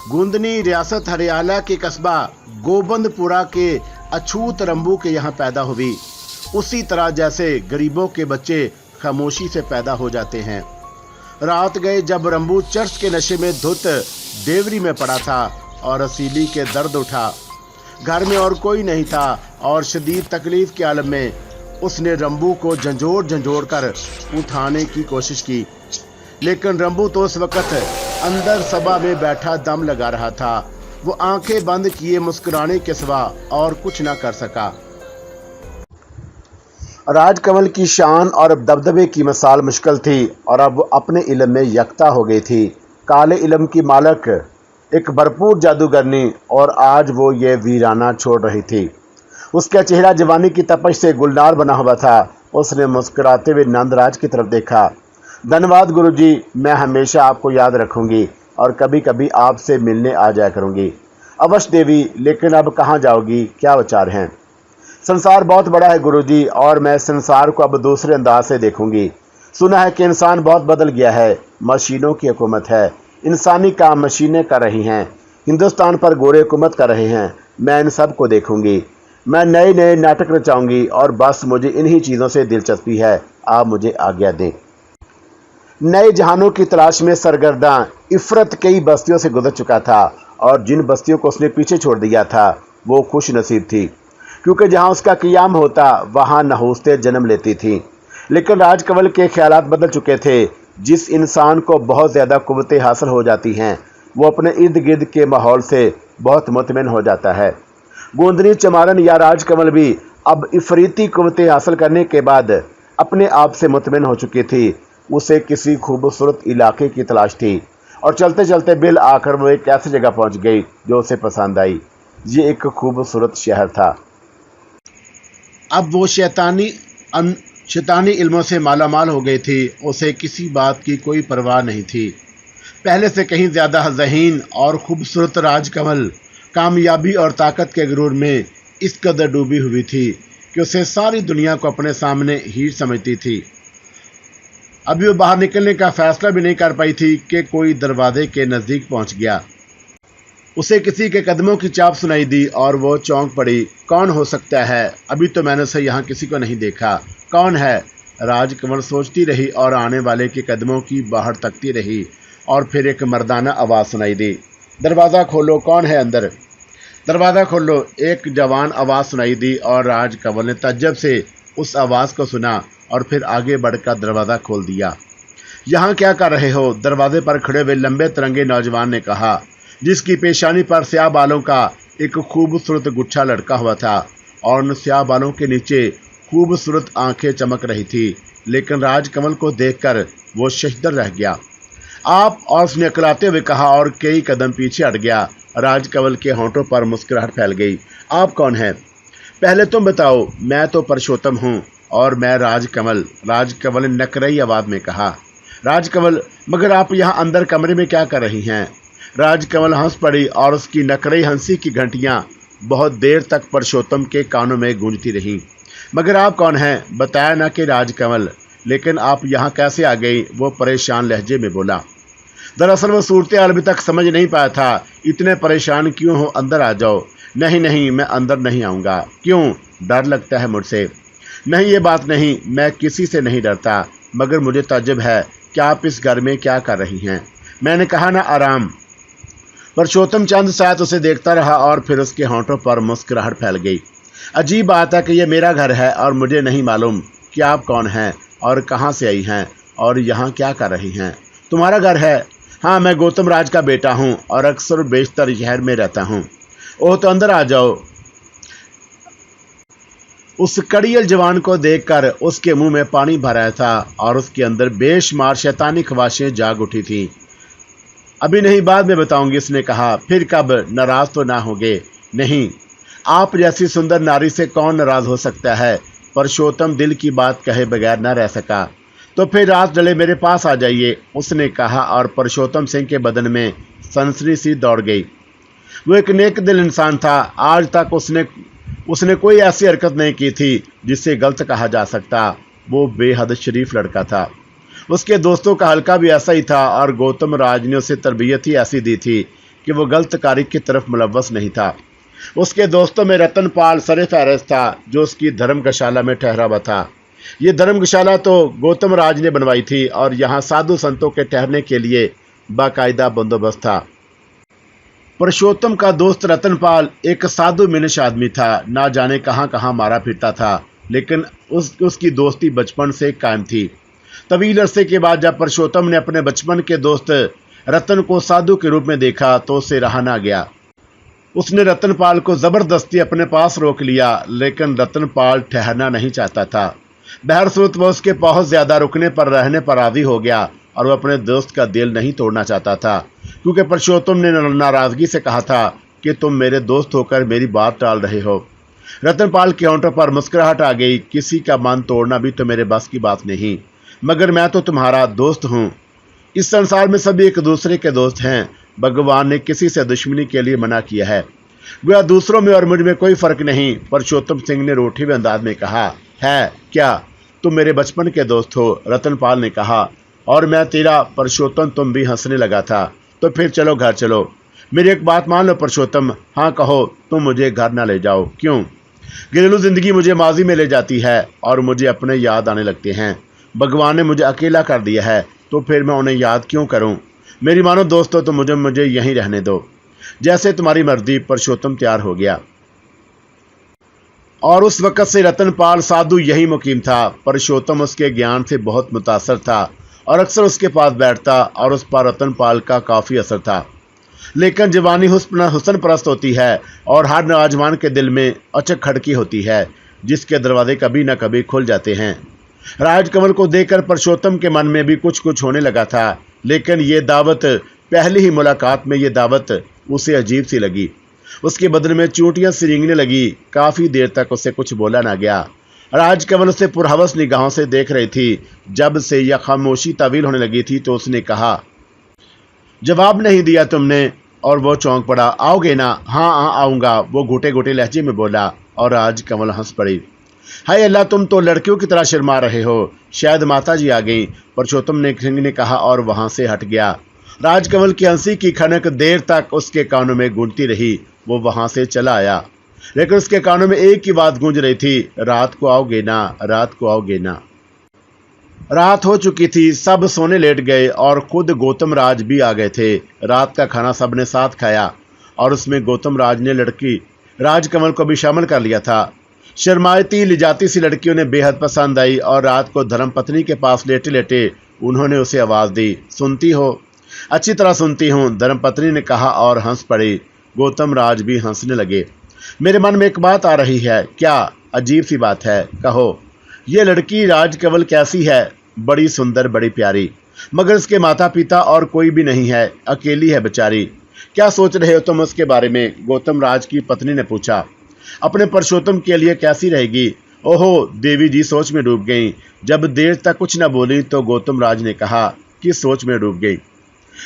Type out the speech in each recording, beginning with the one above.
गुंदनी रियासत हरियाणा के कस्बा गोबंदपुरा के अछूत रंबू के यहाँ पैदा हुई। उसी तरह जैसे गरीबों के बच्चे खामोशी से पैदा हो जाते हैं। रात गए जब रंबू चर्च के नशे में धुत देवरी में पड़ा था और रसीली के दर्द उठा। घर में और कोई नहीं था और शदीद तकलीफ के आलम में उसने रंबू को झंझोड़ कर उठाने की कोशिश की, लेकिन रंबू तो उस वक्त अंदर सभा में बैठा दम लगा रहा था। वो आंखें बंद किए मुस्कुराने के सिवा और कुछ ना कर सका। राजकमल की शान और दबदबे की मिसाल मुश्किल थी और अब वो अपने इल्म में यकता हो गई थी। काले इल्म की मालक, एक भरपूर जादूगरनी, और आज वो ये वीराना छोड़ रही थी। उसका चेहरा जवानी की तपश से गुलनार बना हुआ था। उसने मुस्कुराते हुए नंदराज की तरफ देखा। धन्यवाद गुरुजी, मैं हमेशा आपको याद रखूंगी और कभी कभी आपसे मिलने आ जाया करूंगी। अवश्य देवी, लेकिन अब कहाँ जाओगी, क्या विचार हैं? संसार बहुत बड़ा है गुरुजी, और मैं संसार को अब दूसरे अंदाज से देखूंगी। सुना है कि इंसान बहुत बदल गया है, मशीनों की हुकूमत है, इंसानी काम मशीनें कर रही हैं, हिंदुस्तान पर गोरे हुकूमत कर रहे हैं। मैं इन सब को देखूंगी, मैं नए नए नाटक रचाऊंगी और बस मुझे इन्हीं चीज़ों से दिलचस्पी है। आप मुझे आज्ञा दें। नए जहानों की तलाश में सरगर्दा इफरत कई बस्तियों से गुजर चुका था और जिन बस्तियों को उसने पीछे छोड़ दिया था वो खुश नसीब थी, क्योंकि जहां उसका क़ियाम होता वहां नहूस्तें जन्म लेती थीं। लेकिन राजकमल के ख्यालात बदल चुके थे। जिस इंसान को बहुत ज़्यादा कुव्वतें हासिल हो जाती हैं वो अपने इर्द गिर्द के माहौल से बहुत मुतमिन हो जाता है। गोंदनी चमारन या राजकमल भी अब इफरीती कुव्वतें हासिल करने के बाद अपने आप से मुतमिन हो चुकी थी। उसे किसी खूबसूरत इलाके की तलाश थी और चलते चलते बिल आकर वो एक ऐसी जगह पहुंच गई जो उसे पसंद आई। ये एक खूबसूरत शहर था। अब वो शैतानी इल्मों से मालामाल हो गई थी। उसे किसी बात की कोई परवाह नहीं थी। पहले से कहीं ज़्यादा ज़हीन और खूबसूरत राजकमल कामयाबी और ताकत के गुरूर में इस कदर डूबी हुई थी कि उसे सारी दुनिया को अपने सामने हीर समझती थी। अभी वो बाहर निकलने का फैसला भी नहीं कर पाई थी कि कोई दरवाजे के नज़दीक पहुंच गया। उसे किसी के कदमों की चाप सुनाई दी और वो चौंक पड़ी। कौन हो सकता है? अभी तो मैंने उसे यहाँ किसी को नहीं देखा। कौन है? राजकमल सोचती रही और आने वाले के कदमों की बाहर तकती रही और फिर एक मर्दाना आवाज़ सुनाई दी। दरवाज़ा खोलो, कौन है अंदर? दरवाज़ा खोलो, एक जवान आवाज़ सुनाई दी और राजकमल ने तज्जब से उस आवाज़ को सुना और फिर आगे बढ़कर दरवाज़ा खोल दिया। यहाँ क्या कर रहे हो? दरवाजे पर खड़े हुए लंबे तिरंगे नौजवान ने कहा, जिसकी पेशानी पर स्याह बालों का एक खूबसूरत गुच्छा लटका हुआ था और उन स्याह बालों के नीचे खूबसूरत आंखें चमक रही थी। लेकिन राजकमल को देखकर वो शशदर रह गया। आप, और उसने अकलाते हुए कहा और कई कदम पीछे हट गया। राजकमल के होंठों पर मुस्कुराहट फैल गई। आप कौन हैं? पहले तुम बताओ। मैं तो परशोत्तम हूँ और मैं राजकमल। राजकमल ने नकरई आवाज़ में कहा। राजकमल, मगर आप यहाँ अंदर कमरे में क्या कर रही हैं? राजकमल हंस पड़ी और उसकी नकरई हंसी की घंटियाँ बहुत देर तक परशोत्तम के कानों में गूंजती रहीं। मगर आप कौन हैं? बताया ना कि राजकमल। लेकिन आप यहाँ कैसे आ गई? वो परेशान लहजे में बोला। दरअसल वो सूरत हाल अभी तक समझ नहीं पाया था। इतने परेशान क्यों हो? अंदर आ जाओ। नहीं नहीं, मैं अंदर नहीं आऊँगा। क्यों? डर लगता है मुझसे। नहीं, ये बात नहीं, मैं किसी से नहीं डरता, मगर मुझे ताज्जुब है कि आप इस घर में क्या कर रही हैं। मैंने कहा ना आराम। परशोत्तम चंद साथ उसे देखता रहा और फिर उसके होंठों पर मुस्कुराहट फैल गई। अजीब बात है कि यह मेरा घर है और मुझे नहीं मालूम कि आप कौन हैं और कहाँ से आई हैं और यहाँ क्या कर रही हैं। तुम्हारा घर है? हाँ, मैं गौतम राज का बेटा हूँ और अक्सर बेशतर शहर में रहता हूँ। ओह, तो अंदर आ जाओ। उस कड़ियल जवान को देखकर उसके मुंह में पानी भर आया था और उसके अंदर बेशुमार शैतानी ख्वाहिशें जाग उठी थीं। अभी नहीं, बाद में बताऊंगी, उसने कहा। फिर कब? नाराज तो ना होगे? नहीं, आप जैसी सुंदर नारी से कौन नाराज हो सकता है? परशोत्तम दिल की बात कहे बगैर न रह सका। तो फिर रात डले मेरे पास आ जाइए, उसने कहा और परशोत्तम सिंह के बदन में सनसनी सी दौड़ गई। वो एक नेक दिल इंसान था। आज तक उसने कोई ऐसी हरकत नहीं की थी जिसे गलत कहा जा सकता। वो बेहद शरीफ लड़का था। उसके दोस्तों का हल्का भी ऐसा ही था और गौतम राज ने उसे तरबियत ही ऐसी दी थी कि वो गलत कारी की तरफ मुलव्वस नहीं था। उसके दोस्तों में रतनपाल सरे फहरिस्त था, जो उसकी धर्मशाला में ठहरा हुआ था। ये धर्मशाला तो गौतम राज ने बनवाई थी और यहाँ साधु संतों के ठहरने के लिए बाकायदा बंदोबस्त था। पुरुषोत्तम का दोस्त रतनपाल एक साधु मिनश आदमी था, ना जाने कहाँ कहाँ मारा फिरता था, लेकिन उसकी दोस्ती बचपन से कायम थी। तवील अरसे के बाद जब पुरुषोत्तम ने अपने बचपन के दोस्त रतन को साधु के रूप में देखा तो उसे रहा ना गया। उसने रतनपाल को जबरदस्ती अपने पास रोक लिया, लेकिन रतनपाल ठहरना नहीं चाहता था। बहरसूरत वह उसके बहुत ज्यादा रुकने पर रहने पर राजी हो गया और वह अपने दोस्त का दिल नहीं तोड़ना चाहता था, क्योंकि पुरुषोत्तम ने नाराजगी से कहा था कि तुम मेरे दोस्त होकर मेरी बात टाल रहे हो। रतनपाल के होंठों पर मुस्कुराहट आ गई। किसी का मन तोड़ना भी तो मेरे बस की बात नहीं, मगर मैं तो तुम्हारा दोस्त हूँ। इस संसार में सभी एक दूसरे के दोस्त हैं। भगवान ने किसी से दुश्मनी के लिए मना किया है। गोया दूसरों में और मुझ में कोई फर्क नहीं। पुरुषोत्तम सिंह ने रूठे हुए अंदाज में कहा। है क्या? तुम मेरे बचपन के दोस्त हो, रतनपाल ने कहा। और मैं तेरा। पुरुषोत्तम तुम भी हंसने लगा था। तो फिर चलो घर चलो। मेरी एक बात मान लो पुरुषोत्तम। हाँ कहो। तुम मुझे घर ना ले जाओ। क्यों? घरेलू जिंदगी मुझे माजी में ले जाती है और मुझे अपने याद आने लगते हैं। भगवान ने मुझे अकेला कर दिया है, तो फिर मैं उन्हें याद क्यों करूं? मेरी मानो दोस्तों, तो मुझे यहीं रहने दो। जैसे तुम्हारी मर्जी। पुरुषोत्तम तैयार हो गया और उस वक्त से रतनपाल साधु यही मुकीम था। पुरुषोत्तम उसके ज्ञान से बहुत मुतासर था और अक्सर उसके पास बैठता और उस पर रतनपाल का काफ़ी असर था। लेकिन जवानी हुस्न परस्त होती है और हर नौजवान के दिल में अचक खड़की होती है, जिसके दरवाजे कभी न कभी खुल जाते हैं। राजकमल को देखकर पुरुषोत्तम के मन में भी कुछ होने लगा था, लेकिन ये दावत, पहली ही मुलाकात में ये दावत उसे अजीब सी लगी। उसके बदन में चोटियां सी रेंगने लगी। काफ़ी देर तक उसे कुछ बोला ना गया। राजकमल उसे पुरहवस निगाहों से देख रही थी। जब से यह खामोशी तवील होने लगी थी तो उसने कहा, जवाब नहीं दिया तुमने। और वो चौंक पड़ा। आओगे ना? हाँ आऊँगा, वो घुटे घुटे लहजे में बोला। और राजकमल हंस पड़ी। हाय अल्लाह, तुम तो लड़कियों की तरह शर्मा रहे हो। शायद माता जी आ गई, पुरुषोत्तम ने कहा और वहां से हट गया। राजकमल की हंसी की खनक देर तक उसके कानों में गूंजती रही। वो वहां से चला आया, लेकिन उसके कानों में एक ही बात गूंज रही थी, रात को आओगे ना? रात को आओगे ना? रात हो चुकी थी। सब सोने लेट गए और खुद गौतम राज भी आ गए थे। रात का खाना सबने साथ खाया और उसमें गौतम राज ने लड़की राजकमल को भी शामिल कर लिया था। शर्माती लिजाती सी लड़कियों ने बेहद पसंद आई और रात को धर्मपत्नी के पास लेटे लेटे उन्होंने उसे आवाज़ दी। सुनती हो? अच्छी तरह सुनती हूँ, धर्मपत्नी ने कहा और हंस पड़ी। गौतम राज भी हंसने लगे। मेरे मन में एक बात आ रही है। क्या? अजीब सी बात है। कहो। ये लड़की राजकमल कैसी है? बड़ी सुंदर, बड़ी प्यारी, मगर इसके माता पिता और कोई भी नहीं है। अकेली है बेचारी। क्या सोच रहे हो तुम उसके बारे में? गौतम राज की पत्नी ने पूछा। अपने पुरुषोत्तम के लिए कैसी रहेगी? ओहो, देवी जी सोच में डूब गईं। जब देर तक कुछ न बोली तो गौतम राज ने कहा कि सोच में डूब गई।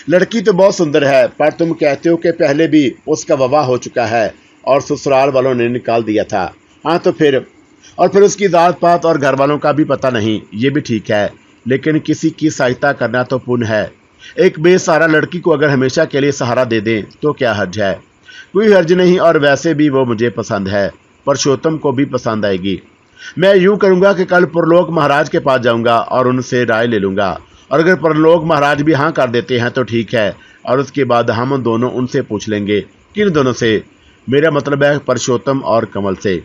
लड़की तो बहुत सुंदर है, पर तुम कहते हो कि पहले भी उसका विवाह हो चुका है और ससुराल वालों ने निकाल दिया था। हाँ तो फिर? और फिर उसकी जात पात और घर वालों का भी पता नहीं। ये भी ठीक है, लेकिन किसी की सहायता करना तो पुण्य है। एक बेसहारा लड़की को अगर हमेशा के लिए सहारा दे दें तो क्या हर्ज है? कोई हर्ज नहीं। और वैसे भी वो मुझे पसंद है, पुरुषोत्तम को भी पसंद आएगी। मैं यूं करूंगा कि कल परलोक महाराज के पास जाऊंगा और उनसे राय ले लूंगा, और अगर परलोक महाराज भी हाँ कर देते हैं तो ठीक है, और उसके बाद हम दोनों उनसे पूछ लेंगे। किन दोनों से? मेरा मतलब है पुरुषोत्तम और कमल से।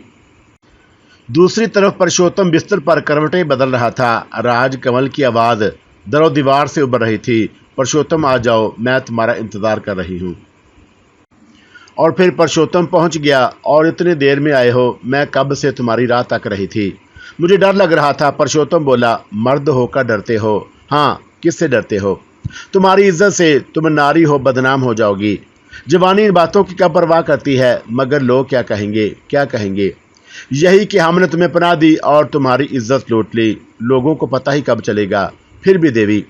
दूसरी तरफ पुरुषोत्तम बिस्तर पर करवटें बदल रहा था। राजकमल की आवाज़ दरो दीवार से उभर रही थी। पुरुषोत्तम आ जाओ, मैं तुम्हारा इंतज़ार कर रही हूँ। और फिर पुरुषोत्तम पहुँच गया। और इतनी देर में आए हो? मैं कब से तुम्हारी राह तक रही थी। मुझे डर लग रहा था। पुरुषोत्तम बोला। मर्द होकर डरते हो? हाँ, किससे डरते हो? तुम्हारी इज्जत से। तुम नारी हो, बदनाम हो जाओगी। जवानी इन बातों की क्या परवाह करती है? मगर लोग क्या कहेंगे? क्या कहेंगे? यही कि हमने तुम्हें पनाह दी और तुम्हारी इज्जत लूट ली। लोगों को पता ही कब चलेगा। फिर भी देवी।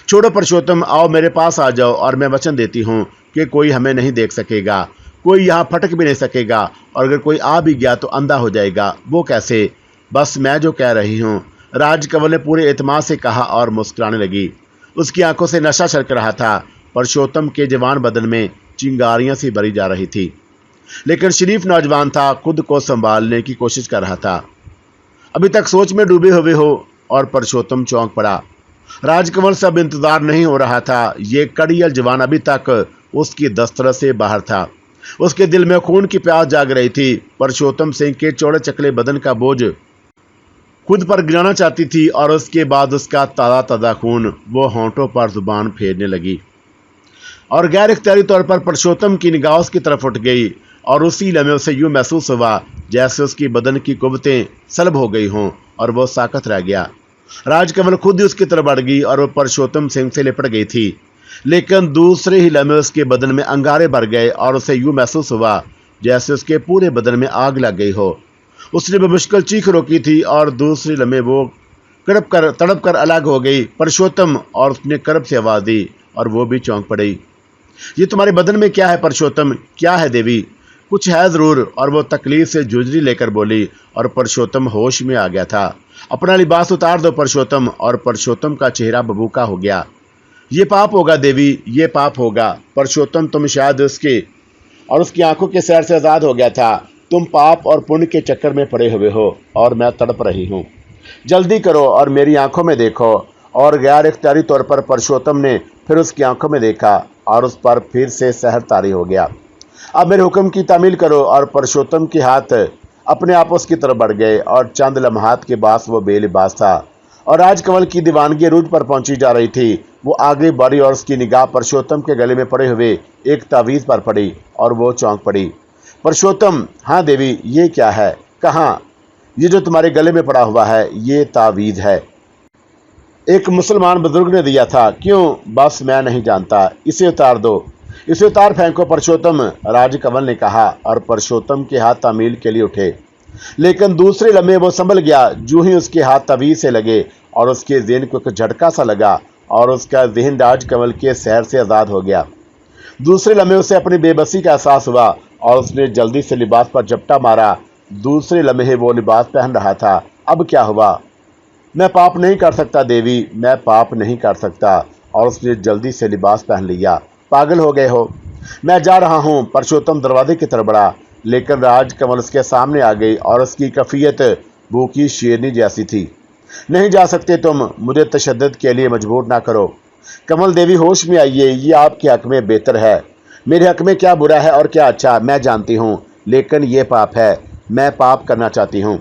छोड़ो पुरुषोत्तम, आओ मेरे पास आ जाओ, और मैं वचन देती हूँ कि कोई हमें नहीं देख सकेगा, कोई यहाँ फटक भी नहीं सकेगा, और अगर कोई आ भी गया तो अंधा हो जाएगा। वो कैसे? बस मैं जो कह रही हूँ, राजकमल ने पूरे एतमाद से कहा और मुस्कुराने लगी। उसकी आंखों से नशा छलक रहा था। पुरुषोत्तम के जवान बदन में चिंगारियां सी भरी जा रही थी। लेकिन शरीफ नौजवान था, खुद को संभालने की कोशिश कर रहा था। अभी तक सोच में डूबे हुए हो और परशोत्तम चौंक पड़ा। राजकमल से अब इंतजार नहीं हो रहा था। ये कड़ियल जवान अभी तक उसकी दस्तरस से बाहर था। उसके दिल में खून की प्यास जाग रही थी। परशोत्तम सिंह के चौड़े चकले बदन का बोझ खुद पर गिराना चाहती थी और उसके बाद उसका ताज़ा ताज़ा खून वो होंठों पर जुबान फेरने लगी और गैर इख्तियारी तौर पर परशोत्तम की निगाह उसकी तरफ उठ गई और उसी लम्हे उसे यूं महसूस हुआ जैसे उसकी बदन की कुव्वतें सलब हो गई हों और वो साकत रह गया। राजकमल खुद ही उसकी तरफ बढ़ गई और वो परशोत्तम सिंह से लिपट गई थी, लेकिन दूसरे ही लम्हे उसके बदन में अंगारे भर गए और उसे यूं महसूस हुआ जैसे उसके पूरे बदन में आग लग गई हो। उसने बेमुश्किल चीख रोकी थी और दूसरे लम्हे वो तड़प कर अलग हो गई। परशोत्तम, और उसने करब से आवाज़ दी और वो भी चौंक पड़ी। ये तुम्हारे बदन में क्या है परशोत्तम? क्या है देवी? कुछ है ज़रूर। और वो तकलीफ से जुझरी लेकर बोली और परशोत्तम होश में आ गया था। अपना लिबास उतार दो परशोत्तम। और परशोत्तम का चेहरा बबूका हो गया। ये पाप होगा देवी, ये पाप होगा। परशोत्तम, तुम शायद उसके और उसकी आंखों के सैर से आज़ाद हो गया था। तुम पाप और पुण्य के चक्कर में पड़े हुए हो और मैं तड़प रही हूँ। जल्दी करो और मेरी आंखों में देखो। और गैर इख्तियारी तौर पर परशोत्तम ने फिर उसकी आंखों में देखा और उस पर फिर से सहर तारी हो गया। अब मेरे हुक्म की तामील करो। और परशोत्तम के हाथ अपने आप उसकी तरफ बढ़ गए और चंद लम्हात के बाद वो बेलिबास था और राजकमल की दीवानगी अरूज पर पहुंची जा रही थी। वो आगे बढ़ी और उसकी निगाह परशोत्तम के गले में पड़े हुए एक तावीज़ पर पड़ी और वो चौंक पड़ी। परशोत्तम, हाँ देवी, ये क्या है? कहाँ? ये जो तुम्हारे गले में पड़ा हुआ है ये तावीज़ है। एक मुसलमान बुजुर्ग ने दिया था। क्यों? बस मैं नहीं जानता। इसे उतार दो, इसे उतार फेंको परशोत्तम, राजकमल ने कहा और परशोत्तम के हाथ तामील के लिए उठे। लेकिन दूसरे लम्हे वो संभल गया। जो ही उसके हाथ तवीज़ से लगे और उसके ज़हन को एक झटका सा लगा और उसका ज़हन राजकमल के सहर से आज़ाद हो गया। दूसरे लम्हे उसे अपनी बेबसी का एहसास हुआ और उसने जल्दी से लिबास पर झपटा मारा। दूसरे लम्हे वो लिबास पहन रहा था। अब क्या हुआ? मैं पाप नहीं कर सकता देवी, मैं पाप नहीं कर सकता। और उसने जल्दी से लिबास पहन लिया। पागल हो गए हो? मैं जा रहा हूँ। परशोत्तम दरवाजे की तरफ बढ़ा, लेकिन राजकमल उसके सामने आ गई और उसकी कफियत भूखी शेरनी जैसी थी। नहीं जा सकते तुम, मुझे तशद्दुद के लिए मजबूर ना करो। कमल देवी, होश में आइए, ये आपके हक में बेहतर है। मेरे हक में क्या बुरा है और क्या अच्छा मैं जानती हूँ, लेकिन ये पाप है। मैं पाप करना चाहती हूँ,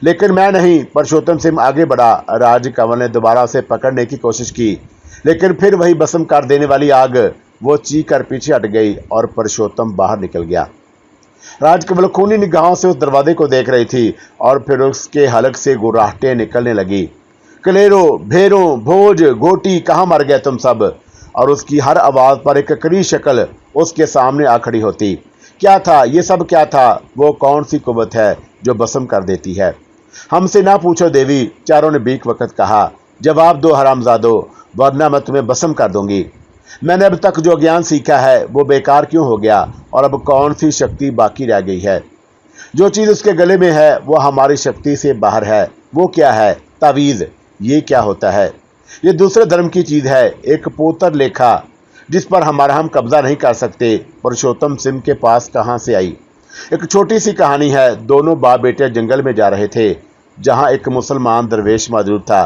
लेकिन मैं नहीं। परशोत्तम सिंह आगे बढ़ा। राजकमल ने दोबारा उसे पकड़ने की कोशिश की, लेकिन फिर वही भस्म कर देने वाली आग। वो चीख कर पीछे हट गई और परशोत्तम बाहर निकल गया। राजकमल खूनी निगाहों से उस दरवाजे को देख रही थी और फिर उसके हलक से गुर्राहटें निकलने लगी। कलेरो, भेरों, भोज, गोटी, कहाँ मर गए तुम सब? और उसकी हर आवाज़ पर एक कड़ी शक्ल उसके सामने आ खड़ी होती। क्या था ये सब? क्या था? वो कौन सी कुव्वत है जो भस्म कर देती है? हमसे ना पूछो देवी, चारों ने बीक वक्त कहा। जवाब दो हरामजादो, वरना मैं तुम्हें भस्म कर दूंगी। मैंने अब तक जो ज्ञान सीखा है वो बेकार क्यों हो गया और अब कौन सी शक्ति बाकी रह गई है? जो चीज़ उसके गले में है वो हमारी शक्ति से बाहर है। वो क्या है? तावीज़। ये क्या होता है? ये दूसरे धर्म की चीज़ है, एक पोतर लेखा जिस पर हम कब्जा नहीं कर सकते। परशोत्तम सिंह के पास कहाँ से आई? एक छोटी सी कहानी है। दोनों बाप बेटे जंगल में जा रहे थे, जहाँ एक मुसलमान दरवेश मौजूद था।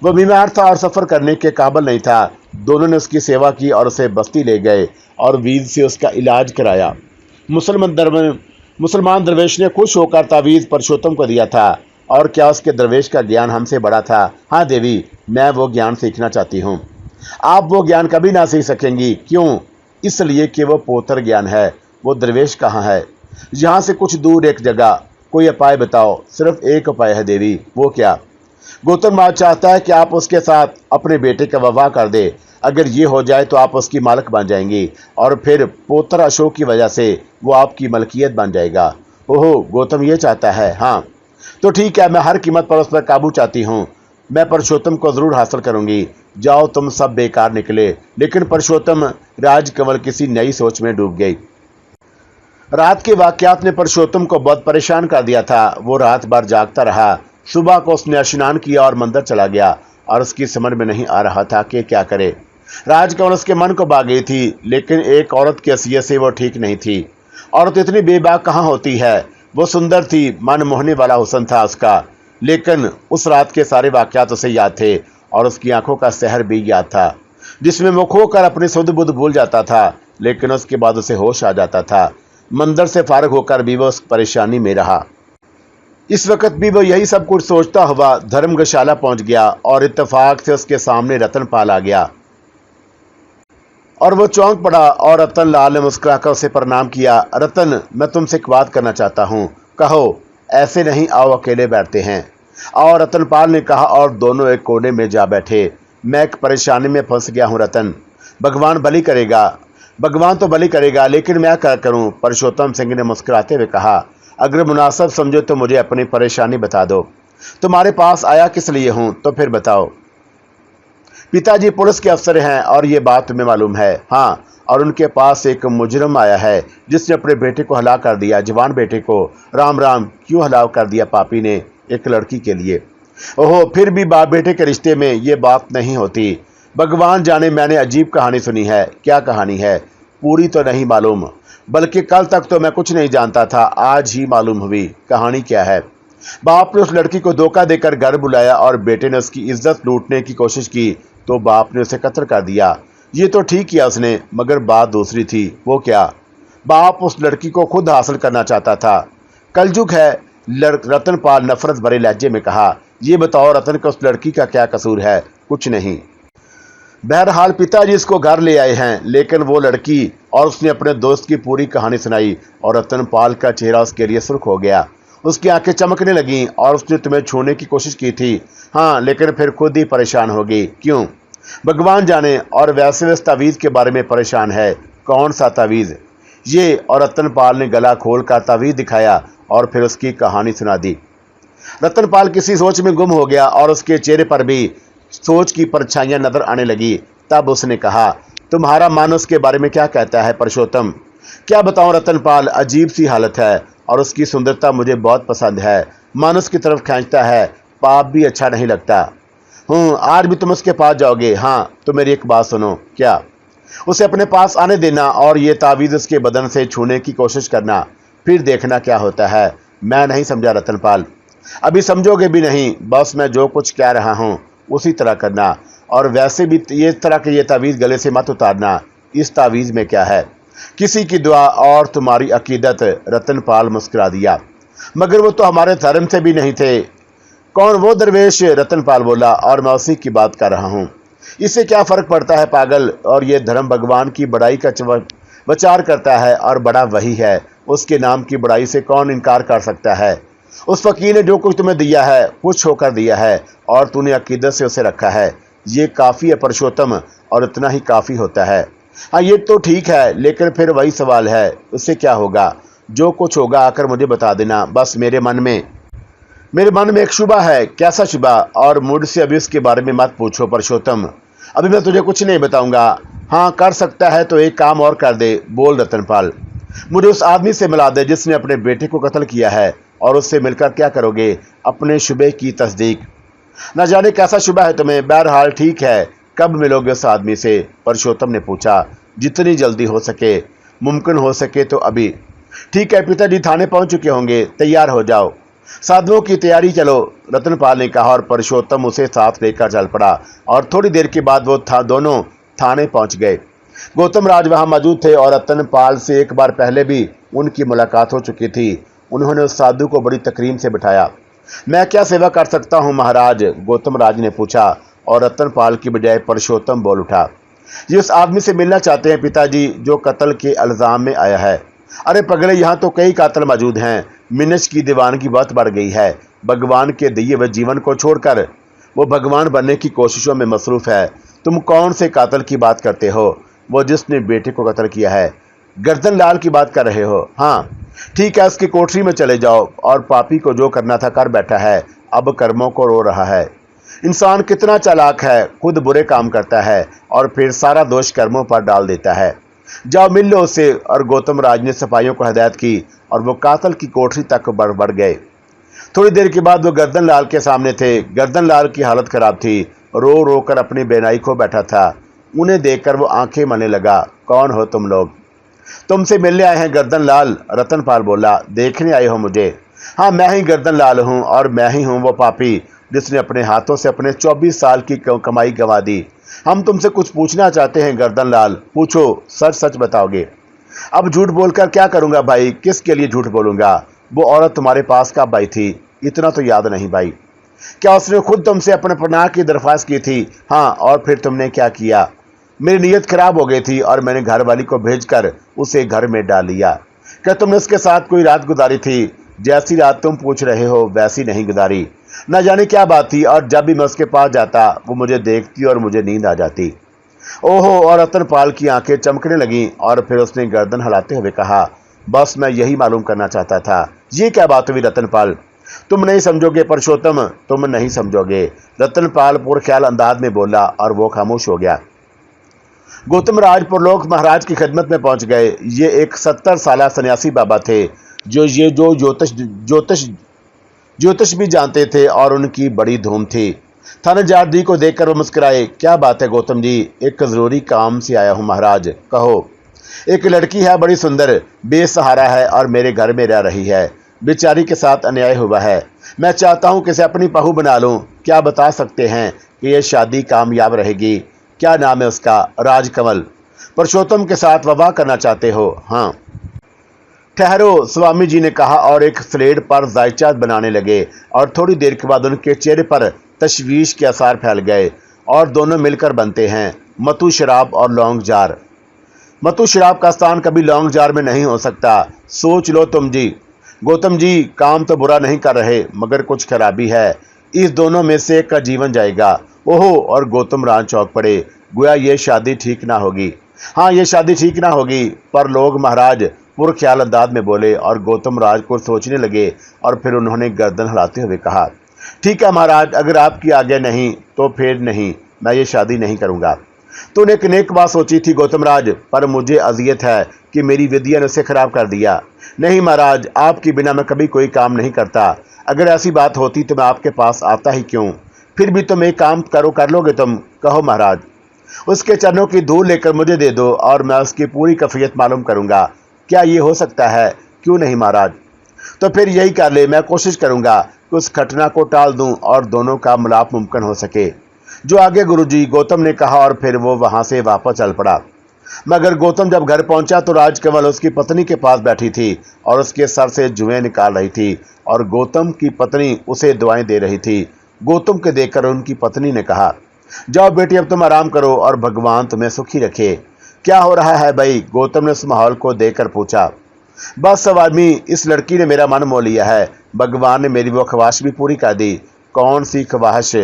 वह बीमार था और सफ़र करने के काबिल नहीं था। दोनों ने उसकी सेवा की और उसे बस्ती ले गए और वीज़ से उसका इलाज कराया। मुसलमान दरवेश ने खुश होकर तावीज़ परशोत्तम को दिया था। और क्या उसके दरवेश का ज्ञान हमसे बड़ा था? हाँ देवी, मैं वो ज्ञान सीखना चाहती हूँ। आप वो ज्ञान कभी ना सीख सकेंगी। क्यों? इसलिए कि वो पोतर ज्ञान है। वो दरवेश कहाँ है? यहाँ से कुछ दूर एक जगह। कोई उपाय बताओ। सिर्फ एक उपाय है देवी। वो क्या? गौतम राज चाहता है कि आप उसके साथ अपने बेटे का विवाह कर दे। अगर ये हो जाए तो आप उसकी मालिक बन जाएंगी और फिर पोतर अशोक की वजह से वो आपकी मलकियत बन जाएगा। ओहो, गौतम ये चाहता है? हाँ, तो ठीक है, मैं हर कीमत पर उस पर काबू चाहती हूँ। मैं परशोत्तम को ज़रूर हासिल करूँगी। जाओ, तुम सब बेकार निकले। लेकिन परशोत्तम, राजकमल किसी नई सोच में डूब गई। रात के वाक़यात ने परशोत्तम को बहुत परेशान कर दिया था। वो रात भर जागता रहा। सुबह को उसने स्नान किया और मंदिर चला गया और उसकी समझ में नहीं आ रहा था कि क्या करे। राजकमल उसके मन को भा गई थी, लेकिन एक औरत की हैसियत से वो ठीक नहीं थी। औरत इतनी बेबाक कहाँ होती है। वो सुंदर थी, मन मोहने वाला हुस्न था उसका, लेकिन उस रात के सारे वाकयात उसे याद थे और उसकी आंखों का सहर भी याद था, जिसमें वो खोकर अपनी सुध बुध भूल जाता था, लेकिन उसके बाद उसे होश आ जाता था। मंदिर से फारग होकर भी वो उस परेशानी में रहा। इस वक्त भी वो यही सब कुछ सोचता हुआ धर्मगशाला पहुंच गया और इत्तेफाक से उसके सामने रतनपाल आ गया और वो चौंक पड़ा और रतन लाल ने मुस्कुराकर उसे प्रणाम किया। रतन, मैं तुमसे एक बात करना चाहता हूँ। कहो। ऐसे नहीं, आओ अकेले बैठते हैं। और रतनपाल ने कहा और दोनों एक कोने में जा बैठे। मैं एक परेशानी में फंस गया हूँ रतन। भगवान भली करेगा। भगवान तो भली करेगा, लेकिन मैं क्या करूँ? परशोत्तम सिंह ने मुस्कुराते हुए कहा। अगर मुनासिब समझो तो मुझे अपनी परेशानी बता दो। तुम्हारे पास आया किस लिए हूँ, तो फिर बताओ। पिताजी पुलिस के अफसर हैं और ये बात तुम्हें मालूम है। हाँ, और उनके पास एक मुजरम आया है जिसने अपने बेटे को हलाक कर दिया, जवान बेटे को। राम राम, क्यों हलाक कर दिया पापी ने एक लड़की के लिए? ओहो, फिर भी बाप बेटे के रिश्ते में ये बात नहीं होती। भगवान जाने, मैंने अजीब कहानी सुनी है। क्या कहानी है? पूरी तो नहीं मालूम, बल्कि कल तक तो मैं कुछ नहीं जानता था, आज ही मालूम हुई। कहानी क्या है? बाप ने उस लड़की को धोखा देकर घर बुलाया और बेटे ने उसकी इज्जत लूटने की कोशिश की तो बाप ने उसे कत्ल कर दिया। ये तो ठीक किया उसने, मगर बात दूसरी थी। वो क्या? बाप उस लड़की को खुद हासिल करना चाहता था। कलयुग है, रतनपाल नफरत भरे लहजे में कहा। ये बताओ रतन को उस लड़की का क्या कसूर है? कुछ नहीं। बहरहाल पिताजी इसको घर ले आए हैं, लेकिन वो लड़की, और उसने अपने दोस्त की पूरी कहानी सुनाई और रतनपाल का चेहरा उसके लिए सुर्ख हो गया। उसकी आंखें चमकने लगीं और उसने तुम्हें छूने की कोशिश की थी। हाँ, लेकिन फिर खुद ही परेशान हो गई। क्यों? भगवान जाने। और वैसे इस तावीज़ के बारे में परेशान है। कौन सा तावीज़? ये। और रतनपाल ने गला खोल कर तावीज़ दिखाया और फिर उसकी कहानी सुना दी। रतनपाल किसी सोच में गुम हो गया और उसके चेहरे पर भी सोच की परछाइयां नजर आने लगी। तब उसने कहा, तुम्हारा मन उसके बारे में क्या कहता है परशोत्तम? क्या बताऊं रतनपाल, अजीब सी हालत है और उसकी सुंदरता मुझे बहुत पसंद है। मन उसकी तरफ खींचता है, पाप भी अच्छा नहीं लगता। आज भी तुम उसके पास जाओगे? हाँ, तो मेरी एक बात सुनो। क्या? उसे अपने पास आने देना और ये तावीज़ उसके बदन से छूने की कोशिश करना, फिर देखना क्या होता है। मैं नहीं समझा रतनपाल। अभी समझोगे भी नहीं, बस मैं जो कुछ कह रहा हूँ उसी तरह करना। और वैसे भी ये तरह के ये तावीज़ गले से मत उतारना। इस तावीज़ में क्या है? किसी की दुआ और तुम्हारी अकीदत। रतनपाल मुस्कुरा दिया। मगर वो तो हमारे धर्म से भी नहीं थे। कौन? वो दरवेश। रतनपाल बोला। और मैं उसी की बात कर रहा हूँ। इससे क्या फ़र्क पड़ता है पागल? और ये धर्म भगवान की बड़ाई का विचार करता है और बड़ा वही है। उसके नाम की बड़ाई से कौन इनकार कर सकता है? उस फकीर ने जो कुछ तुम्हें दिया है, कुछ होकर दिया है और तूने अकीदत से उसे रखा है। ये काफ़ी है परशोत्तम, और इतना ही काफ़ी होता है। हाँ, ये तो ठीक है, लेकिन फिर वही सवाल है, उससे क्या होगा? जो कुछ होगा आकर मुझे बता देना। बस मेरे मन में एक शुबा है। कैसा शुबा? और मुझसे अभी उसके बारे में मत पूछो परशोत्तम। अभी मैं तुझे कुछ नहीं बताऊंगा। हाँ, कर सकता है तो एक काम और कर दे। बोल रतनपाल। मुझे उस आदमी से मिला दे जिसने अपने बेटे को कत्ल किया है। और उससे मिलकर क्या करोगे? अपने शुबे की तस्दीक। न जाने कैसा शुबा है तुम्हें। बहरहाल ठीक है, कब मिलोगे उस आदमी से? परशोत्तम ने पूछा। जितनी जल्दी हो सके, मुमकिन हो सके तो अभी। ठीक है, पिताजी थाने पहुंच चुके होंगे, तैयार हो जाओ। साधुओं की तैयारी चलो, रतनपाल ने कहा और परशोत्तम उसे साथ लेकर चल पड़ा। और थोड़ी देर के बाद वो दोनों थाने पहुंच गए। गौतम राज वहां मौजूद थे और रतनपाल से एक बार पहले भी उनकी मुलाकात हो चुकी थी। उन्होंने उस साधु को बड़ी तकरीम से बिठाया। मैं क्या सेवा कर सकता हूं महाराज? गौतम राज ने पूछा और रतनपाल की बजाय परशोत्तम बोल उठा। ये उस आदमी से मिलना चाहते हैं पिताजी, जो कत्ल के इल्जाम में आया है। अरे पगले, यहाँ तो कई कातिल मौजूद हैं। मिनज की दीवानगी बहुत बढ़ गई है। भगवान के दिए हुए जीवन को छोड़कर वो भगवान बनने की कोशिशों में मसरूफ़ है। तुम कौन से कातिल की बात करते हो? वो जिसने बेटे को कत्ल किया है। गर्दन लाल की बात कर रहे हो? हाँ ठीक है, उसकी कोठरी में चले जाओ। और पापी को जो करना था कर बैठा है, अब कर्मों को रो रहा है। इंसान कितना चालाक है, खुद बुरे काम करता है और फिर सारा दोष कर्मों पर डाल देता है। जाओ मिल लो उससे। और गौतम राज ने सिपाहियों को हिदायत की और वो कातल की कोठरी तक बढ़ गए। थोड़ी देर के बाद वो गर्दन लाल के सामने थे। गर्दन लाल की हालत खराब थी, रो रो कर अपनी बेनाई खो बैठा था। उन्हें देखकर वो आंखें मलने लगा। कौन हो तुम लोग? तुमसे मिलने आए हैं गर्दन लाल, रतनपाल बोला। देखने आए हो मुझे? हाँ, मैं ही गर्दन लाल हूँ, और मैं ही हूँ वो पापी जिसने अपने हाथों से अपने 24 साल की कमाई गंवा दी। हम तुमसे कुछ पूछना चाहते हैं गर्दन लाल। पूछो, सच सच बताओगे? अब झूठ बोलकर क्या करूंगा भाई? किसके लिए झूठ बोलूंगा? वो औरत तुम्हारे पास कब आई थी? इतना तो याद नहीं भाई। क्या उसने खुद तुमसे अपने पनाह की दरख्वास्त की थी? हाँ, और फिर तुमने क्या किया? मेरी नीयत खराब हो गई थी और मैंने घरवाली को भेजकर उसे घर में डाल लिया। क्या तुमने उसके साथ कोई रात गुजारी थी? जैसी रात तुम पूछ रहे हो वैसी नहीं गुजारी। न जाने क्या बात थी, और जब भी मैं उसके पास जाता वो मुझे देखती और मुझे नींद आ जाती। ओहो! और रतनपाल की आंखें चमकने लगीं और फिर उसने गर्दन हिलाते हुए कहा, बस मैं यही मालूम करना चाहता था। ये क्या बात हुई रतनपाल? तुम नहीं समझोगे पुरुषोत्तम, तुम नहीं समझोगे। रतनपाल पुरख्याल अंदाज में बोला और वो खामोश हो गया। गौतम राज पुरलोक महाराज की खिदमत में पहुंच गए। ये एक 70 साला सन्यासी बाबा थे जो ज्योतिष भी जानते थे और उनकी बड़ी धूम थी। थानेदार जी को देखकर वो मुस्कुराए। क्या बात है गौतम जी? एक जरूरी काम से आया हूँ महाराज। कहो। एक लड़की है, बड़ी सुंदर, बेसहारा है और मेरे घर में रह रही है। बेचारी के साथ अन्याय हुआ है। मैं चाहता हूँ कि इसे अपनी बहू बना लूँ। क्या बता सकते हैं कि यह शादी कामयाब रहेगी? क्या नाम है उसका? राजकमल। पुरुषोत्तम के साथ विवाह करना चाहते हो? हाँ। ठहरो, स्वामी जी ने कहा और एक स्लेट पर जायचा बनाने लगे, और थोड़ी देर के बाद उनके चेहरे पर तशवीश के आसार फैल गए। और दोनों मिलकर बनते हैं मतू शराब और लौंग जार। मतू शराब का स्थान कभी लौंग जार में नहीं हो सकता। सोच लो तुम जी। गौतम जी, काम तो बुरा नहीं कर रहे, मगर कुछ खराबी है। इस दोनों में से एक का जीवन जाएगा। ओहो! और गौतम राज चौंक पड़े। गोया ये शादी ठीक ना होगी। हाँ, ये शादी ठीक ना होगी। पर लोग महाराज पुरख्याल अंदाज में बोले, और गौतम राज को सोचने लगे, और फिर उन्होंने गर्दन हिलाते हुए कहा, ठीक है महाराज, अगर आपकी आज्ञा नहीं तो फिर नहीं, मैं ये शादी नहीं करूंगा। तूने एक नेक बात सोची थी गौतम राज, पर मुझे अजियत है कि मेरी विद्या ने उसे खराब कर दिया। नहीं महाराज, आपके बिना मैं कभी कोई काम नहीं करता। अगर ऐसी बात होती तो मैं आपके पास आता ही क्यों? फिर भी तुम एक काम कर लोगे तुम? कहो महाराज। उसके चरणों की धूल लेकर मुझे दे दो और मैं उसकी पूरी कैफियत मालूम करूंगा। क्या ये हो सकता है? क्यों नहीं महाराज। तो फिर यही कर ले। मैं कोशिश करूंगा कि उस घटना को टाल दूं और दोनों का मिलाप मुमकिन हो सके। जो आगे गुरुजी, गौतम ने कहा, और फिर वो वहां से वापस चल पड़ा। मगर गौतम जब घर पहुंचा तो राजकमल उसकी पत्नी के पास बैठी थी और उसके सर से जुएं निकाल रही थी, और गौतम की पत्नी उसे दुआएं दे रही थी। गौतम के देखकर उनकी पत्नी ने कहा, जाओ बेटी, अब तुम आराम करो और भगवान तुम्हें सुखी रखे। क्या हो रहा है भाई? गौतम ने उस माहौल को देखकर पूछा। बस सब आदमी, इस लड़की ने मेरा मन मोह लिया है। भगवान ने मेरी वो ख्वाहिश भी पूरी कर दी। कौन सी ख्वाहिश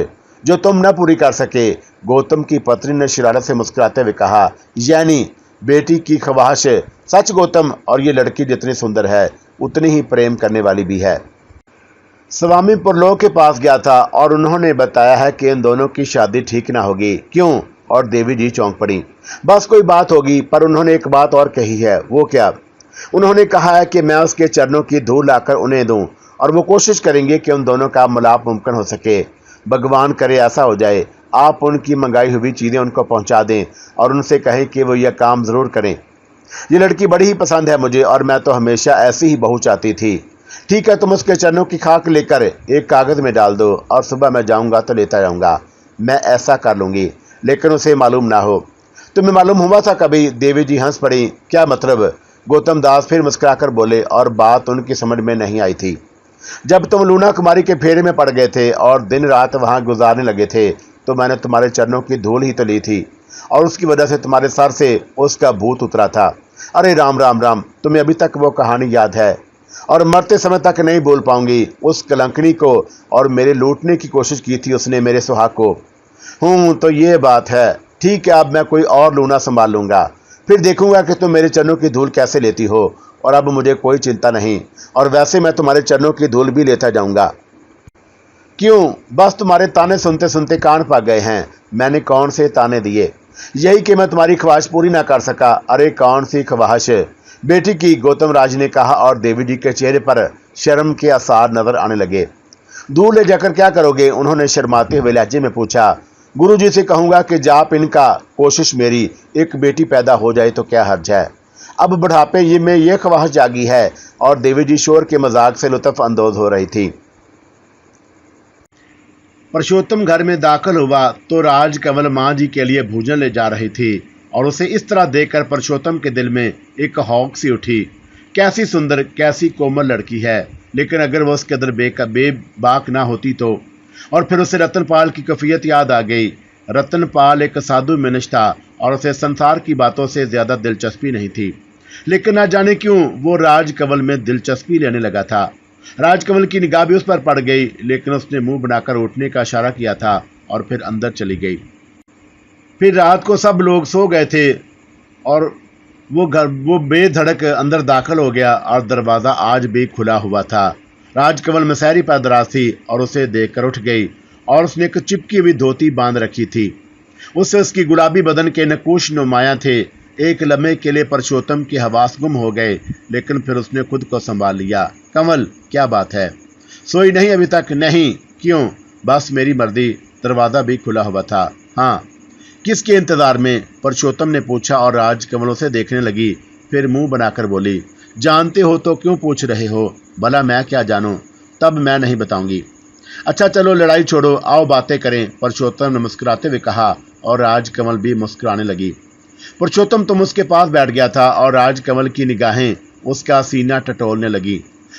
जो तुम न पूरी कर सके? गौतम की पत्नी ने शरारत से मुस्कुराते हुए कहा, यानी बेटी की ख्वाहिश? सच गौतम, और ये लड़की जितनी सुंदर है उतनी ही प्रेम करने वाली भी है। स्वामी पुरलोक के पास गया था और उन्होंने बताया है कि इन दोनों की शादी ठीक ना होगी। क्यों? और देवी जी चौंक पड़ी। बस कोई बात होगी, पर उन्होंने एक बात और कही है। वो क्या? उन्होंने कहा है कि मैं उसके चरणों की धूल लाकर उन्हें दूं, और वो कोशिश करेंगे कि उन दोनों का मिलाप मुमकिन हो सके। भगवान करे ऐसा हो जाए। आप उनकी मंगाई हुई चीज़ें उनको पहुंचा दें और उनसे कहें कि वो यह काम ज़रूर करें। ये लड़की बड़ी ही पसंद है मुझे, और मैं तो हमेशा ऐसी ही बहू चाहती थी। ठीक है, तुम उसके चरणों की खाक लेकर एक कागज़ में डाल दो, और सुबह मैं जाऊंगा तो लेता जाऊंगा। मैं ऐसा कर लूँगी, लेकिन उसे मालूम ना हो। तुम्हें मालूम हुआ था कभी? देवी जी हंस पड़ी। क्या मतलब? गौतम दास फिर मुस्कुराकर बोले, और बात उनकी समझ में नहीं आई थी। जब तुम लूना कुमारी के फेरे में पड़ गए थे और दिन रात वहां गुजारने लगे थे, तो मैंने तुम्हारे चरणों की धूल ही तो ली थी, और उसकी वजह से तुम्हारे सर से उसका भूत उतरा था। अरे राम राम राम, तुम्हें अभी तक वो कहानी याद है, और मरते समय तक नहीं भूल पाऊंगी उस कलंकनी को। और मेरे लूटने की कोशिश की थी उसने मेरे सुहाग को। तो ये बात है। ठीक है, अब मैं कोई और लूना संभाल लूंगा। फिर देखूंगा कि तुम मेरे चरणों की धूल कैसे लेती हो, और अब मुझे कोई चिंता नहीं। और वैसे मैं तुम्हारे चरणों की धूल भी लेता जाऊंगा। क्यों? बस तुम्हारे ताने सुनते सुनते कान पक गए हैं। मैंने कौन से ताने दिए? यही कि मैं तुम्हारी ख्वाहिश पूरी ना कर सका। अरे कौन सी ख्वाहिश बेटी की? गौतम राज ने कहा, और देवी जी के चेहरे पर शर्म के आसार नजर आने लगे। दूर ले जाकर क्या करोगे? उन्होंने शर्माते हुए लहजे में पूछा। गुरुजी से कहूँगा कि जाप इनका, कोशिश मेरी, एक बेटी पैदा हो जाए तो क्या हर्ज है। अब बुढ़ापे में ये ख्वाहिश जागी है। और देवी जी शोर के मजाक से लुत्फ अंदोज हो रही थी। पुरुषोत्तम घर में दाखिल हुआ तो राजकमल माँ जी के लिए भोजन ले जा रही थी और उसे इस तरह देखकर पुरुषोत्तम के दिल में एक हौक सी उठी। कैसी सुंदर, कैसी कोमल लड़की है, लेकिन अगर वह उसके अंदर बेबाक ना होती तो। और फिर उसे रतनपाल की कैफियत याद आ गई। रतनपाल एक साधु मनुष्य था और उसे संसार की बातों से ज्यादा दिलचस्पी नहीं थी, लेकिन ना जाने क्यों वो राजकमल में दिलचस्पी लेने लगा था। राजकमल की निगाह भी उस पर पड़ गई, लेकिन उसने मुंह बनाकर उठने का इशारा किया था और फिर अंदर चली गई। फिर रात को सब लोग सो गए थे और वो बेधड़क अंदर दाखिल हो गया और दरवाज़ा आज भी खुला हुआ था। राजकमल मसहरी पर दराज थी और उसे देखकर उठ गई और उसने एक चिपकी हुई धोती बांध रखी थी। उससे उसकी गुलाबी बदन के नकूश नुमाया थे। एक लम्हे के लिए पुरुषोत्तम के हवास गुम हो गए, लेकिन फिर उसने खुद को संभाल लिया। कमल, क्या बात है? सोई नहीं अभी तक? नहीं। क्यों? बस मेरी मर्जी। दरवाज़ा भी खुला हुआ था। हाँ। किसके इंतज़ार में? पुरुषोत्तम ने पूछा और राजकमल उसे देखने लगी। फिर मुंह बनाकर बोली, जानते हो तो क्यों पूछ रहे हो? भला मैं क्या जानूं? तब मैं नहीं बताऊंगी। अच्छा चलो लड़ाई छोड़ो, आओ बातें करें, पुरुषोत्तम ने मुस्कुराते हुए कहा और राजकमल भी मुस्कुराने लगी। पुरुषोत्तम तुम उसके पास बैठ गया था और राजकमल की निगाहें उसका सीना टटोलने लगी।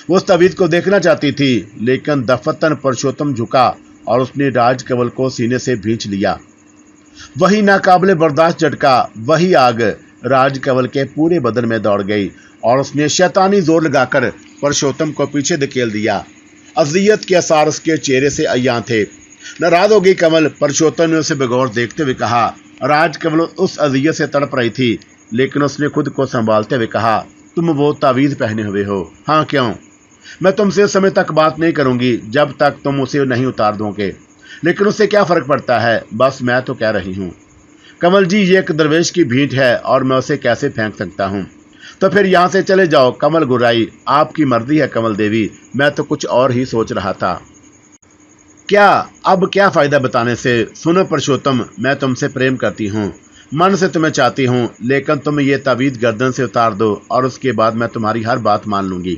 वो उस तवीज़ को देखना चाहती थी, लेकिन दफतन पुरुषोत्तम झुका और उसने राजकमल को सीने से भींच लिया। वही नाकाबिले बर्दाश्त झटका, वही आग राजकमल के पूरे बदन में दौड़ गई और उसने शैतानी जोर लगाकर पुरुषोत्तम को पीछे धकेल दिया। अजियत के आसार उसके चेहरे से अय्यां थे। नाराज हो गई कमल, पुरुषोत्तम ने उसे बगौर देखते हुए कहा। राजकमल उस अजियत से तड़प रही थी, लेकिन उसने खुद को संभालते हुए कहा, तुम वो तावीज़ पहने हुए हो? हाँ, क्यों? मैं तुमसे उस समय तक बात नहीं करूंगी जब तक तुम उसे नहीं उतार दोगे। लेकिन उससे क्या फ़र्क पड़ता है? बस मैं तो कह रही हूँ। कमल जी, ये एक दरवेश की भींट है और मैं उसे कैसे फेंक सकता हूँ? तो फिर यहाँ से चले जाओ। कमल गुर्राई, आपकी मर्जी है कमल देवी, मैं तो कुछ और ही सोच रहा था। क्या? अब क्या फ़ायदा बताने से? सुनो पुरुषोत्तम, मैं तुमसे प्रेम करती हूँ, मन से तुम्हें चाहती हूँ, लेकिन तुम ये तावीज़ गर्दन से उतार दो और उसके बाद मैं तुम्हारी हर बात मान लूँगी।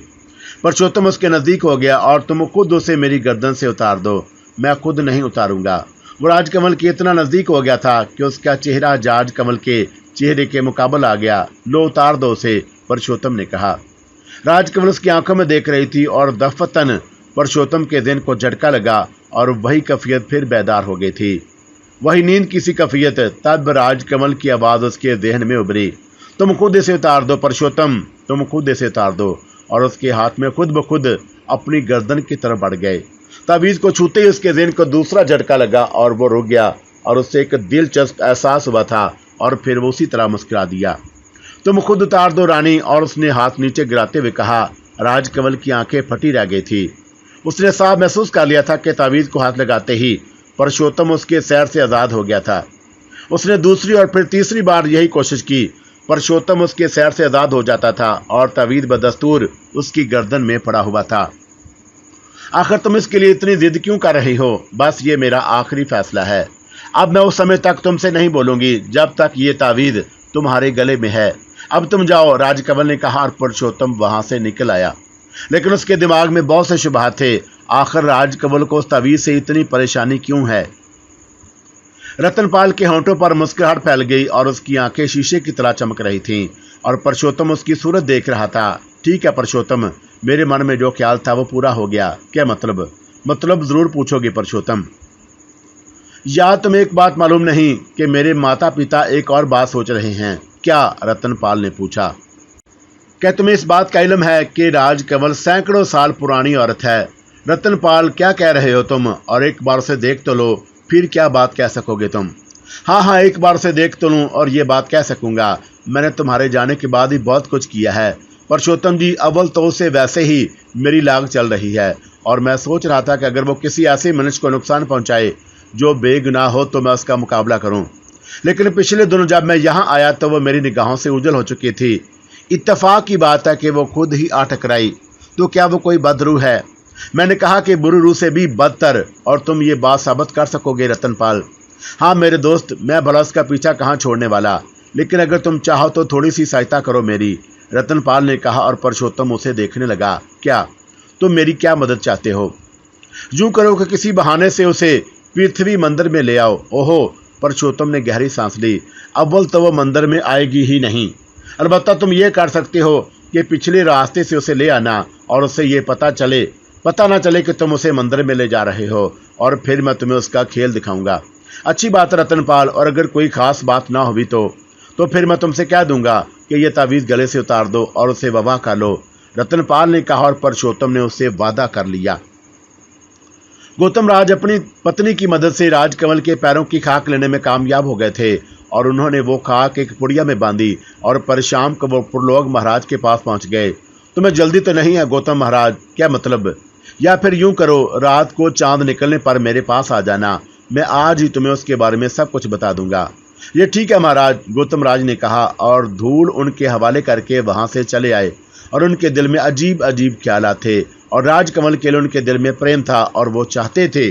पुरुषोत्तम उसके नज़दीक हो गया और तुम खुद उसे मेरी गर्दन से उतार दो। मैं खुद नहीं उतारूंगा। वो राजकमल के इतना नज़दीक हो गया था कि उसका चेहरा राजकमल के चेहरे के मुकाबले आ गया। लो, उतार दो उसे, पुरुषोत्तम ने कहा। राजकमल उसकी आंखों में देख रही थी और दफतन पुरुषोत्तम के दिन को झटका लगा और वही कैफियत फिर बेदार हो गई थी। वही नींद की सी कैफियत। तब राजकमल की आवाज़ उसके जहन में उभरी, तुम खुद इसे उतार दो पुरुषोत्तम, तुम खुद इसे उतार दो। और उसके हाथ में खुद ब खुद अपनी गर्दन की तरफ बढ़ गए। तावीज़ को छूते ही उसके ज़हन को दूसरा झटका लगा और वो रुक गया और उससे एक दिलचस्प एहसास हुआ था और फिर वो उसी तरह मुस्कुरा दिया। तुम खुद उतार दो रानी। और उसने हाथ नीचे गिराते हुए कहा। राजकमल की आंखें फटी रह गई थी। उसने साफ महसूस कर लिया था कि तावीज़ को हाथ लगाते ही पुरुषोत्तम उसके सैर से आज़ाद हो गया था। उसने दूसरी और फिर तीसरी बार यही कोशिश की। पुरुषोत्तम उसके सैर से आज़ाद हो जाता था और तावीज़ बदस्तूर उसकी गर्दन में पड़ा हुआ था। आखिर तुम इसके लिए इतनी जिद क्यों कर रही हो? बस ये मेरा आखिरी फैसला है। अब मैं उस समय तक तुमसे नहीं बोलूंगी जब तक ये तावीज़ तुम्हारे गले में है। अब तुम जाओ, राजकमल ने कहा और पुरुषोत्तम वहां से निकल आया। लेकिन उसके दिमाग में बहुत से शुबहात थे। आखिर राजकमल को उस तावीज़ से इतनी परेशानी क्यों है? रतनपाल के होंठों पर मुस्कुराहट फैल गई और उसकी आंखें शीशे की तरह चमक रही थीं और पुरुषोत्तम उसकी सूरत देख रहा था। ठीक है पुरुषोत्तम, मेरे मन में जो ख्याल था वो पूरा हो गया। क्या मतलब? मतलब ज़रूर पूछोगे पुरुषोत्तम। या तुम्हें एक बात मालूम नहीं कि मेरे माता पिता एक और बात सोच रहे हैं? क्या? रतनपाल ने पूछा। क्या तुम्हें इस बात का इल्म है कि राजकमल सैकड़ों साल पुरानी औरत है? रतनपाल, क्या कह रहे हो तुम? और एक बार उसे देख तो लो, फिर क्या बात कह सकोगे तुम? हाँ, एक बार उसे देख तो लूँ और ये बात कह सकूँगा। मैंने तुम्हारे जाने के बाद ही बहुत कुछ किया है पुरुषोत्तम जी। अव्वल तो उसे वैसे ही मेरी लाग चल रही है और मैं सोच रहा था कि अगर वो किसी ऐसे मनुष्य को नुकसान पहुँचाए जो बेगुनाह हो तो मैं उसका मुकाबला करूं। लेकिन पिछले दिनों जब मैं यहाँ आया तो वो मेरी निगाहों से उजल हो चुकी थी। इत्तेफाक की बात है कि वो खुद ही आ टकराई। तो क्या वो कोई बदरू है? मैंने कहा कि बुरी रूह से भी बदतर। और तुम ये बात साबित कर सकोगे रतनपाल? हाँ मेरे दोस्त, मैं भला उसका पीछा कहाँ छोड़ने वाला, लेकिन अगर तुम चाहो तो थोड़ी सी सहायता करो मेरी, रतनपाल ने कहा और परशोत्तम उसे देखने लगा। क्या तुम मेरी क्या मदद चाहते हो? यूं करो कि किसी बहाने से उसे पृथ्वी मंदिर में ले आओ। ओहो, परशोत्तम ने गहरी सांस ली। अव्वल तो वो मंदिर में आएगी ही नहीं। अलबत्ता तुम ये कर सकते हो कि पिछले रास्ते से उसे ले आना और उसे ये पता ना चले कि तुम उसे मंदिर में ले जा रहे हो, और फिर मैं तुम्हें उसका खेल दिखाऊंगा। अच्छी बात रतनपाल, और अगर कोई खास बात ना हुई तो फिर मैं तुमसे कह दूंगा कि ये तावीज़ गले से उतार दो और उसे वफा कर लो, रतनपाल ने कहा, और परशोत्तम ने उससे वादा कर लिया। गौतम राज अपनी पत्नी की मदद से राजकमल के पैरों की खाक लेने में कामयाब हो गए थे, और उन्होंने वो खाक एक पुड़िया में बांधी और परशाम को वो पुरलोक महाराज के पास पहुंच गए। तुम्हें जल्दी तो नहीं है गौतम महाराज? क्या मतलब? या फिर यूं करो, रात को चांद निकलने पर मेरे पास आ जाना, मैं आज ही तुम्हें उसके बारे में सब कुछ बता दूंगा। ये ठीक है महाराज, गौतम राज ने कहा, और धूल उनके हवाले करके वहां से चले आए। और उनके दिल में अजीब अजीब ख्यालात थे, और राजकमल के लिए उनके दिल में प्रेम था, और वो चाहते थे